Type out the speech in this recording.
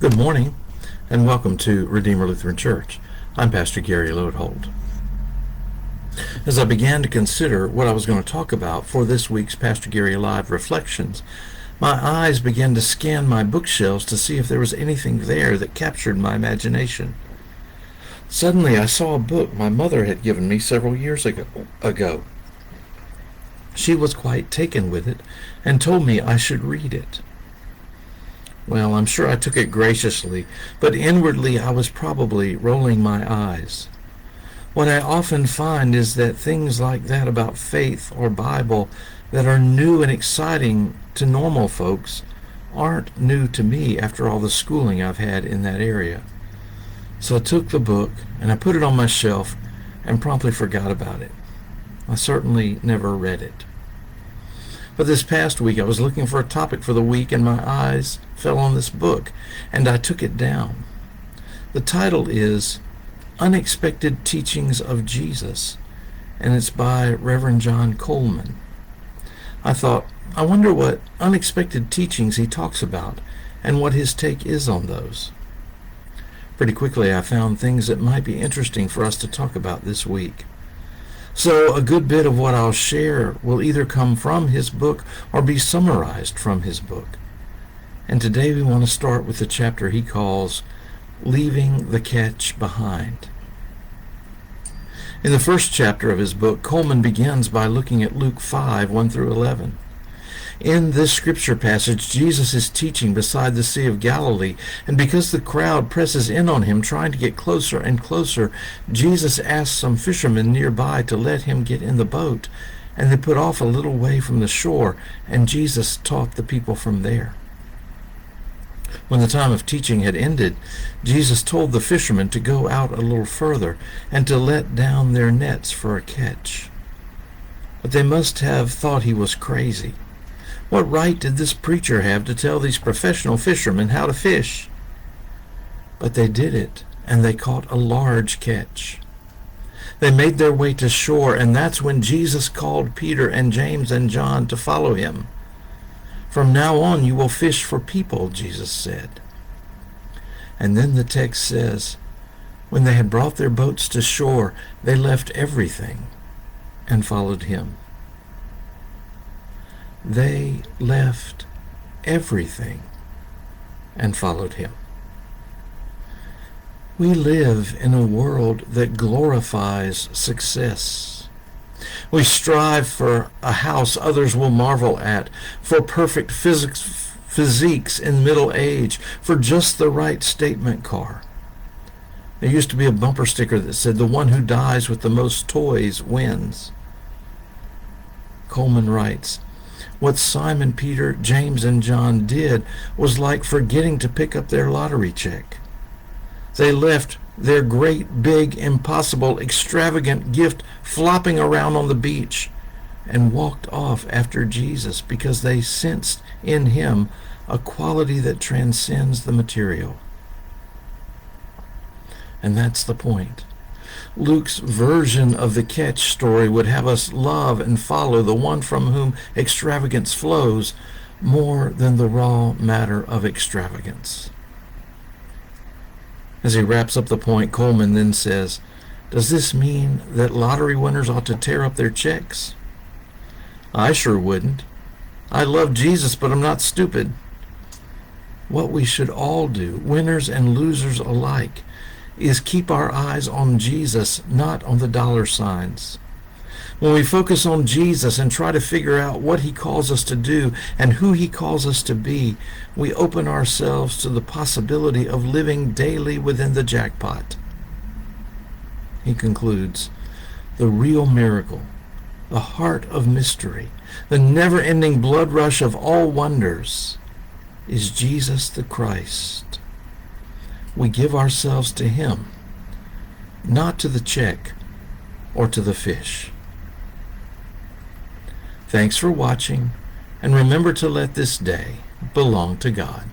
Good morning, and welcome to Redeemer Lutheran Church. I'm Pastor Gary Lodehold. As I began to consider what I was going to talk about for this week's Pastor Gary Live Reflections, my eyes began to scan my bookshelves to see if there was anything there that captured my imagination. Suddenly, I saw a book my mother had given me several years ago. She was quite taken with it and told me I should read it. Well, I'm sure I took it graciously, but inwardly I was probably rolling my eyes. What I often find is that things like that about faith or Bible that are new and exciting to normal folks aren't new to me after all the schooling I've had in that area. So I took the book and I put it on my shelf and promptly forgot about it. I certainly never read it. But this past week I was looking for a topic for the week and my eyes fell on this book and I took it down. The title is Unexpected Teachings of Jesus, and it's by Reverend John Coleman. I thought, I wonder what unexpected teachings he talks about and what his take is on those. Pretty quickly I found things that might be interesting for us to talk about this week. So a good bit of what I'll share will either come from his book or be summarized from his book. And today we want to start with the chapter he calls Leaving the Catch Behind. In the first chapter of his book, Coleman begins by looking at Luke 5, 1 through 11. In this scripture passage, Jesus is teaching beside the Sea of Galilee, and because the crowd presses in on him, trying to get closer and closer, Jesus asks some fishermen nearby to let him get in the boat, and they put off a little way from the shore, and Jesus taught the people from there. When the time of teaching had ended, Jesus told the fishermen to go out a little further and to let down their nets for a catch. But they must have thought he was crazy. What right did this preacher have to tell these professional fishermen how to fish? But they did it, and they caught a large catch. They made their way to shore, and that's when Jesus called Peter and James and John to follow him. From now on you will fish for people, Jesus said. And then the text says, when they had brought their boats to shore, they left everything and followed him. They left everything and followed him. We live in a world that glorifies success. We strive for a house others will marvel at, for perfect physiques in middle age, for just the right statement car. There used to be a bumper sticker that said, "The one who dies with the most toys wins." Coleman writes, what Simon, Peter, James, and John did was like forgetting to pick up their lottery check. They left their great, big, impossible, extravagant gift flopping around on the beach and walked off after Jesus because they sensed in him a quality that transcends the material. And that's the point. Luke's version of the catch story would have us love and follow the one from whom extravagance flows more than the raw matter of extravagance. As he wraps up the point, Coleman then says, does this mean that lottery winners ought to tear up their checks? I sure wouldn't. I love Jesus, but I'm not stupid. What we should all do, winners and losers alike, is keep our eyes on Jesus, not on the dollar signs. When we focus on Jesus and try to figure out what he calls us to do and who he calls us to be, we open ourselves to the possibility of living daily within the jackpot. He concludes, the real miracle, the heart of mystery, the never-ending blood rush of all wonders, is Jesus the Christ. We give ourselves to him, not to the check or to the fish. Thanks for watching, and remember to let this day belong to God.